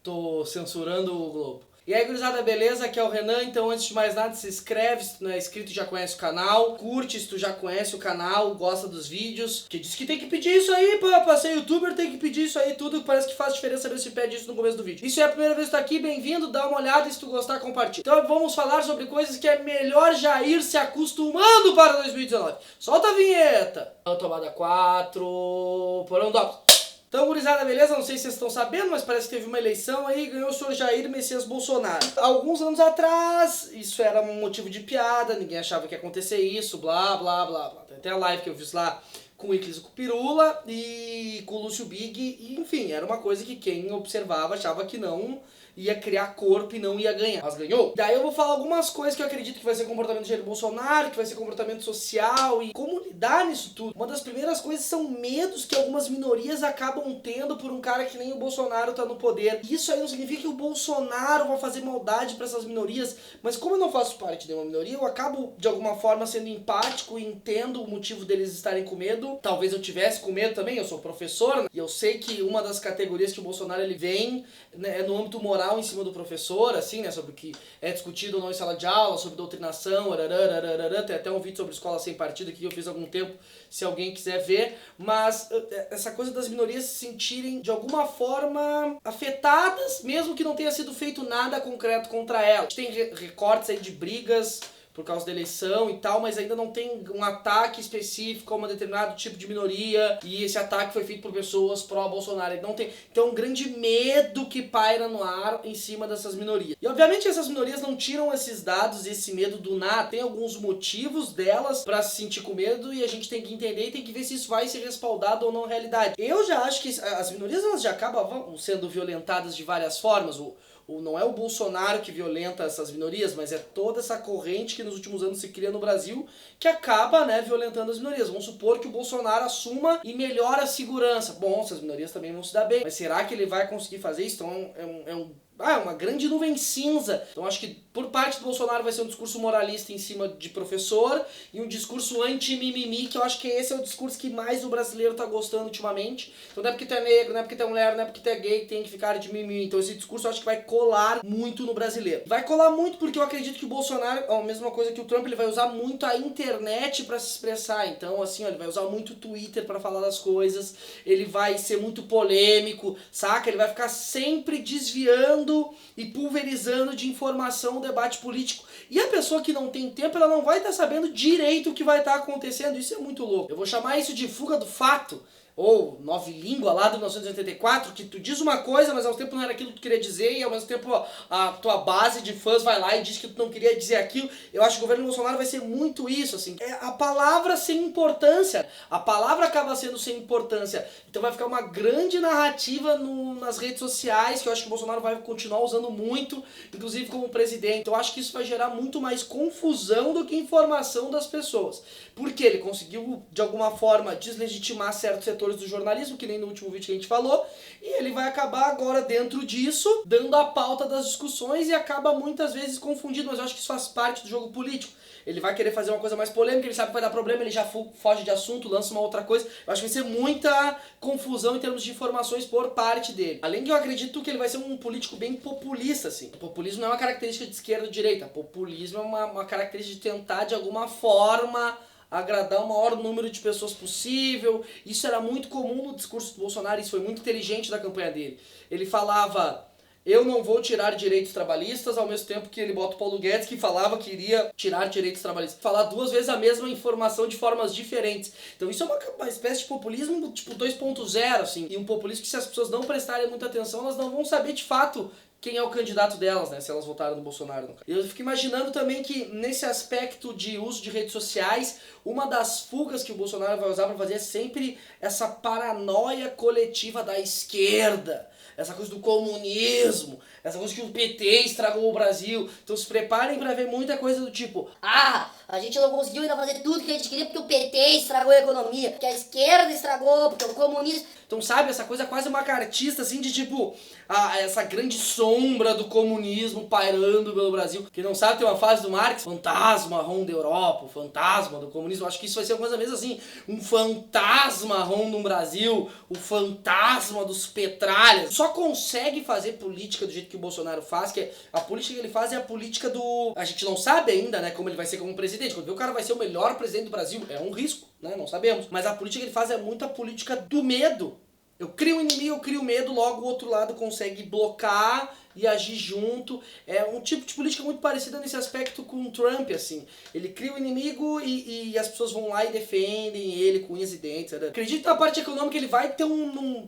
tô censurando o Globo. E aí, gurizada, beleza? Aqui é o Renan, então antes de mais nada, se inscreve se tu não é inscrito e já conhece o canal, curte se tu já conhece o canal, gosta dos vídeos, que diz que tem que pedir isso aí, pra ser youtuber tem que pedir isso aí, tudo parece que faz diferença saber se pede isso no começo do vídeo. E se é a primeira vez que tu tá aqui, bem-vindo, dá uma olhada e se tu gostar, compartilha. Então vamos falar sobre coisas que é melhor já ir se acostumando para 2019. Solta a vinheta! Tomada 4, porão do... Então, gurizada, beleza? Não sei se vocês estão sabendo, mas parece que teve uma eleição aí e ganhou o senhor Jair Messias Bolsonaro. Alguns anos atrás, isso era um motivo de piada, ninguém achava que ia acontecer isso, blá, blá, blá, blá. Tem até a live que eu fiz lá com o Iclis e com o Pirula e com o Lúcio Big, e enfim, era uma coisa que quem observava achava que não ia criar corpo e não ia ganhar, mas ganhou. Daí eu vou falar algumas coisas que eu acredito que vai ser comportamento de Jair Bolsonaro, que vai ser comportamento social e como lidar nisso tudo. Uma das primeiras coisas são medos que algumas minorias acabam tendo por um cara que nem o Bolsonaro tá no poder. Isso aí não significa que o Bolsonaro vai fazer maldade pra essas minorias, mas como eu não faço parte de uma minoria, eu acabo de alguma forma sendo empático e entendo o motivo deles estarem com medo. Talvez eu tivesse com medo também, eu sou professor, né? E eu sei que uma das categorias que o Bolsonaro ele vem, né, é no âmbito moral em cima do professor, assim, né, sobre o que é discutido ou não em sala de aula, sobre doutrinação, tem até um vídeo sobre escola sem partido que eu fiz há algum tempo, se alguém quiser ver, mas essa coisa das minorias se sentirem de alguma forma afetadas, mesmo que não tenha sido feito nada concreto contra elas. Tem recortes aí de brigas por causa da eleição e tal, mas ainda não tem um ataque específico a um determinado tipo de minoria, e esse ataque foi feito por pessoas pró-Bolsonaro. Não tem, então um grande medo que paira no ar em cima dessas minorias. E obviamente essas minorias não tiram esses dados e esse medo do nada, tem alguns motivos delas pra se sentir com medo e a gente tem que entender e tem que ver se isso vai ser respaldado ou não na realidade. Eu já acho que as minorias elas já acabam sendo violentadas de várias formas. Não é o Bolsonaro que violenta essas minorias, mas é toda essa corrente que nos últimos anos se cria no Brasil que acaba, né, violentando as minorias. Vamos supor que o Bolsonaro assuma e melhore a segurança. Bom, essas minorias também vão se dar bem, mas será que ele vai conseguir fazer isso? Então uma grande nuvem cinza. Então acho que por parte do Bolsonaro vai ser um discurso moralista em cima de professor e um discurso anti-mimimi, que eu acho que esse é o discurso que mais o brasileiro tá gostando ultimamente. Então não é porque tu é negro, não é porque tu é mulher, não é porque tu é gay que tem que ficar de mimimi. Então esse discurso eu acho que vai colar muito no brasileiro. Vai colar muito porque eu acredito que o Bolsonaro, a mesma coisa que o Trump, ele vai usar muito a internet pra se expressar. Então assim, ó, ele vai usar muito o Twitter pra falar das coisas, ele vai ser muito polêmico, saca? Ele vai ficar sempre desviando e pulverizando de informação o debate político. E a pessoa que não tem tempo, ela não vai estar sabendo direito o que vai estar acontecendo. Isso é muito louco. Eu vou chamar isso de fuga do fato, ou nove língua lá de 1984, que tu diz uma coisa, mas ao mesmo tempo não era aquilo que tu queria dizer, e ao mesmo tempo a tua base de fãs vai lá e diz que tu não queria dizer aquilo. Eu acho que o governo Bolsonaro vai ser muito isso, assim. É a palavra sem importância. A palavra acaba sendo sem importância. Então vai ficar uma grande narrativa nas redes sociais, que eu acho que o Bolsonaro vai continuar usando muito, inclusive como presidente. Então eu acho que isso vai gerar muito mais confusão do que informação das pessoas. Porque ele conseguiu, de alguma forma, deslegitimar certos setores do jornalismo, que nem no último vídeo que a gente falou, e ele vai acabar agora dentro disso, dando a pauta das discussões e acaba muitas vezes confundido, mas eu acho que isso faz parte do jogo político. Ele vai querer fazer uma coisa mais polêmica, ele sabe que vai dar problema, ele já foge de assunto, lança uma outra coisa. Eu acho que vai ser muita confusão em termos de informações por parte dele. Além que eu acredito que ele vai ser um político bem populista, assim. O populismo não é uma característica de esquerda ou direita. O populismo é uma característica de tentar, de alguma forma, agradar o maior número de pessoas possível. Isso era muito comum no discurso do Bolsonaro, isso foi muito inteligente da campanha dele. Ele falava: eu não vou tirar direitos trabalhistas, ao mesmo tempo que ele bota o Paulo Guedes, que falava que iria tirar direitos trabalhistas. Falar duas vezes a mesma informação de formas diferentes. Então isso é uma espécie de populismo tipo 2.0, assim. E um populismo que, se as pessoas não prestarem muita atenção, elas não vão saber de fato quem é o candidato delas, né, se elas votaram no Bolsonaro. Eu fico imaginando também que nesse aspecto de uso de redes sociais, uma das fugas que o Bolsonaro vai usar para fazer é sempre essa paranoia coletiva da esquerda, essa coisa do comunismo, essa coisa que o PT estragou o Brasil. Então se preparem para ver muita coisa do tipo: A gente não conseguiu ainda fazer tudo que a gente queria porque o PT estragou a economia, porque a esquerda estragou, porque o comunismo... Então, sabe, essa coisa quase macartista, assim, de tipo, essa grande sombra do comunismo pairando pelo Brasil. Quem não sabe, tem uma fase do Marx, fantasma ronda a Europa, o fantasma do comunismo. Eu acho que isso vai ser uma coisa mesmo assim, um fantasma ronda o Brasil, o fantasma dos petralhas. Só consegue fazer política do jeito que o Bolsonaro faz, que a política que ele faz é a política do... A gente não sabe ainda, né, como ele vai ser como presidente. Quando vê o cara vai ser o melhor presidente do Brasil, é um risco, né, não sabemos. Mas a política que ele faz é muito a política do medo. Eu crio um inimigo, eu crio medo, logo o outro lado consegue blocar e agir junto. É um tipo de política muito parecida nesse aspecto com o Trump, assim. Ele cria o inimigo e as pessoas vão lá e defendem ele com unhas e dentes. Né? Acredito que na parte econômica ele vai ter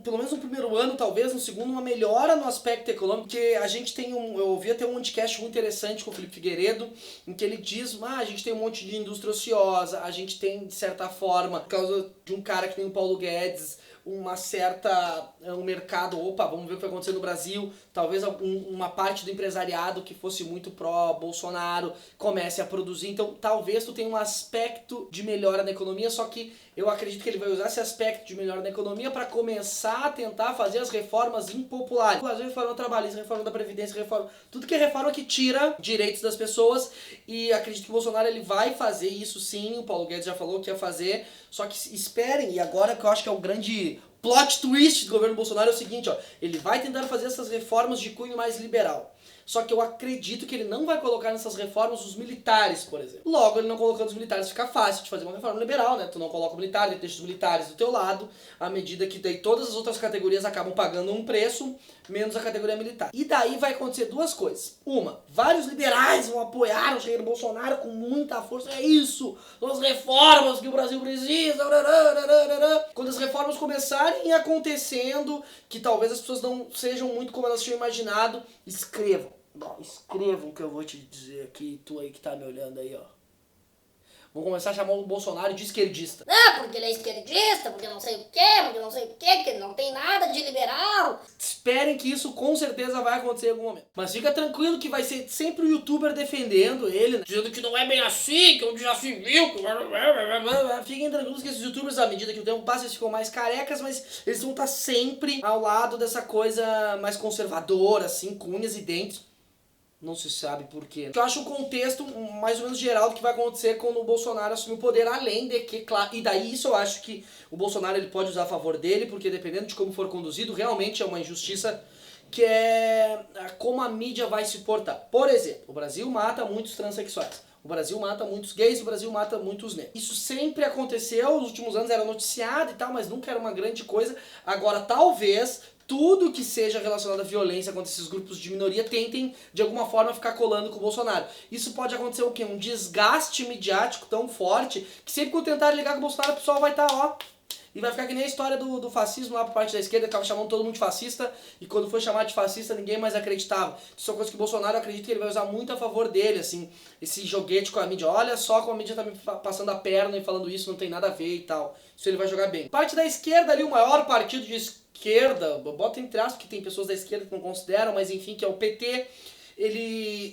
pelo menos no primeiro ano, talvez no segundo, uma melhora no aspecto econômico, porque a gente tem eu ouvi até um podcast muito interessante com o Felipe Figueiredo, em que ele diz, a gente tem um monte de indústria ociosa, a gente tem, de certa forma, por causa de um cara que tem o Paulo Guedes, um mercado, vamos ver o que vai acontecer no Brasil, talvez uma parte do empresariado que fosse muito pró-Bolsonaro comece a produzir, então talvez tu tenha um aspecto de melhora na economia, só que eu acredito que ele vai usar esse aspecto de melhora na economia para começar a tentar fazer as reformas impopulares. As reformas trabalhistas, reforma da Previdência, tudo que é reforma que tira direitos das pessoas, e acredito que o Bolsonaro ele vai fazer isso sim, o Paulo Guedes já falou que ia fazer, só que esperem, e agora que eu acho que é o grande plot twist do governo Bolsonaro é o seguinte, ele vai tentar fazer essas reformas de cunho mais liberal. Só que eu acredito que ele não vai colocar nessas reformas os militares, por exemplo. Logo, ele não colocando os militares fica fácil de fazer uma reforma liberal, né? Tu não coloca o militar, ele deixa os militares do teu lado, à medida que daí todas as outras categorias acabam pagando um preço, menos a categoria militar. E daí vai acontecer duas coisas. Uma, vários liberais vão apoiar o Jair Bolsonaro com muita força. É isso! São as reformas que o Brasil precisa. Quando as reformas começarem acontecendo, que talvez as pessoas não sejam muito como elas tinham imaginado, escrevam. Escrevam o que eu vou te dizer aqui, tu aí que tá me olhando aí, ó. Vou começar a chamar o Bolsonaro de esquerdista. Porque ele é esquerdista, porque não sei o quê, porque ele não tem nada de liberal. Esperem que isso com certeza vai acontecer em algum momento. Mas fica tranquilo que vai ser sempre o youtuber defendendo ele, né? Dizendo que não é bem assim, que onde já se viu. Fiquem tranquilos que esses youtubers, à medida que o tempo passa, eles ficam mais carecas, mas eles vão estar sempre ao lado dessa coisa mais conservadora, assim, com unhas e dentes. Não se sabe por quê. Eu acho o contexto mais ou menos geral do que vai acontecer quando o Bolsonaro assumir o poder, além de que, claro, e daí isso eu acho que o Bolsonaro ele pode usar a favor dele, porque dependendo de como for conduzido, realmente é uma injustiça que é como a mídia vai se portar. Por exemplo, o Brasil mata muitos transexuais. O Brasil mata muitos gays, o Brasil mata muitos negros. Isso sempre aconteceu, nos últimos anos era noticiado e tal, mas nunca era uma grande coisa. Agora, talvez tudo que seja relacionado à violência contra esses grupos de minoria tentem, de alguma forma, ficar colando com o Bolsonaro. Isso pode acontecer o quê? Um desgaste midiático tão forte que sempre que eu tentar ligar com o Bolsonaro, o pessoal vai estar, e vai ficar que nem a história do fascismo lá por parte da esquerda, que tava chamando todo mundo de fascista, e quando foi chamado de fascista ninguém mais acreditava. Isso é uma coisa que o Bolsonaro acredita que ele vai usar muito a favor dele, assim, esse joguete com a mídia. Olha só como a mídia tá me passando a perna e falando isso, não tem nada a ver e tal. Isso ele vai jogar bem. Parte da esquerda ali, o maior partido de esquerda, bota entre aspas, que tem pessoas da esquerda que não consideram, mas enfim, que é o PT,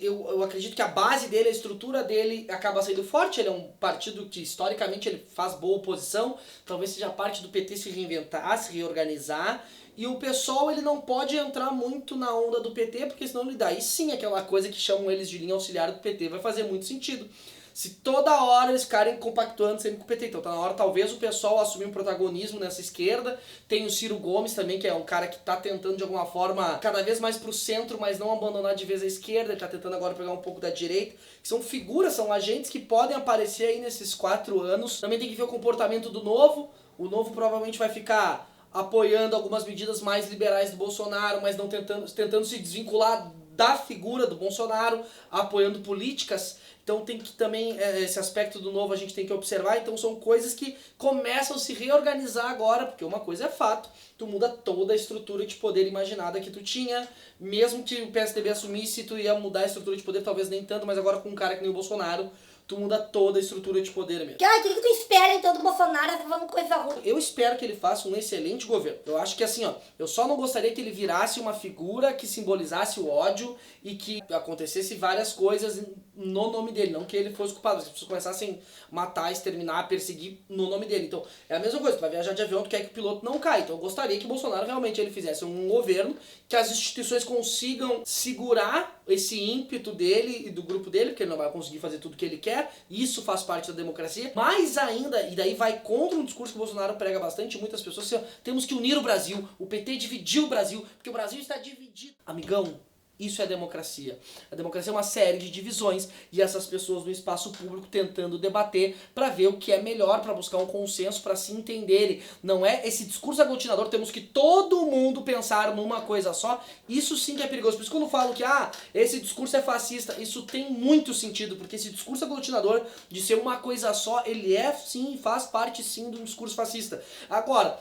eu acredito que a base dele, a estrutura dele acaba sendo forte. Ele é um partido que historicamente ele faz boa oposição, talvez seja parte do PT se reinventar, se reorganizar, e o PSOL ele não pode entrar muito na onda do PT, porque senão ele dá, e sim, aquela coisa que chamam eles de linha auxiliar do PT, vai fazer muito sentido. Se toda hora eles ficarem compactuando sempre com o PT. Então tá na hora talvez o pessoal assumir um protagonismo nessa esquerda. Tem o Ciro Gomes também, que é um cara que tá tentando de alguma forma cada vez mais pro centro, mas não abandonar de vez a esquerda. Ele tá tentando agora pegar um pouco da direita. São figuras, são agentes que podem aparecer aí nesses 4 anos. Também tem que ver o comportamento do Novo. O Novo provavelmente vai ficar apoiando algumas medidas mais liberais do Bolsonaro, mas não tentando se desvincular da figura do Bolsonaro, apoiando políticas. Então tem que também, esse aspecto do Novo a gente tem que observar. Então são coisas que começam a se reorganizar agora, porque uma coisa é fato, tu muda toda a estrutura de poder imaginada que tu tinha, mesmo que o PSDB assumisse, tu ia mudar a estrutura de poder, talvez nem tanto, mas agora com um cara que nem o Bolsonaro, tu muda toda a estrutura de poder mesmo. Cara, o que tu espera então do Bolsonaro falando coisa ruim? Eu espero que ele faça um excelente governo. Eu acho que assim, ó, eu só não gostaria que ele virasse uma figura que simbolizasse o ódio e que acontecesse várias coisas no nome dele, não que ele fosse culpado, as pessoas começassem a matar, exterminar, perseguir no nome dele. Então, é a mesma coisa, tu vai viajar de avião, tu quer que o piloto não caia. Então, eu gostaria que o Bolsonaro realmente ele fizesse um governo que as instituições consigam segurar esse ímpeto dele e do grupo dele, porque ele não vai conseguir fazer tudo que ele quer, isso faz parte da democracia, mais ainda, e daí vai contra um discurso que o Bolsonaro prega bastante, muitas pessoas, assim, ó, temos que unir o Brasil, o PT dividiu o Brasil, porque o Brasil está dividido. Amigão, isso é democracia. A democracia é uma série de divisões e essas pessoas no espaço público tentando debater para ver o que é melhor, para buscar um consenso, para se entenderem. Não é esse discurso aglutinador, temos que todo mundo pensar numa coisa só. Isso sim que é perigoso. Por isso quando eu falo que esse discurso é fascista, isso tem muito sentido, porque esse discurso aglutinador de ser uma coisa só, ele é sim, faz parte sim de um discurso fascista. Agora,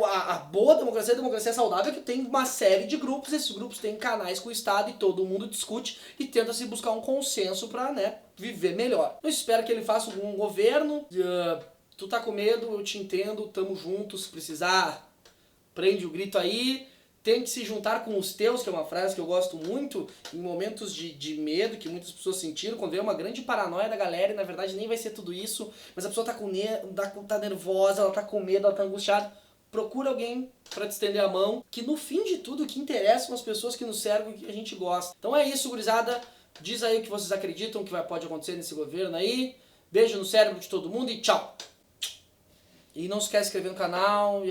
a boa democracia, a democracia saudável é que tem uma série de grupos, esses grupos têm canais com o Estado e todo mundo discute e tenta se buscar um consenso pra, viver melhor. Eu espero que ele faça um governo, tu tá com medo, eu te entendo, tamo junto, se precisar, prende o grito aí, tente se juntar com os teus, que é uma frase que eu gosto muito, em momentos de medo que muitas pessoas sentiram, quando vem uma grande paranoia da galera e na verdade nem vai ser tudo isso, mas a pessoa tá nervosa, ela tá com medo, ela tá angustiada. Procura alguém pra te estender a mão, que no fim de tudo o que interessa são as pessoas que nos cercam e que a gente gosta. Então é isso, gurizada. Diz aí o que vocês acreditam que pode acontecer nesse governo aí. Beijo no cérebro de todo mundo e tchau. E não se esquece de se inscrever no canal.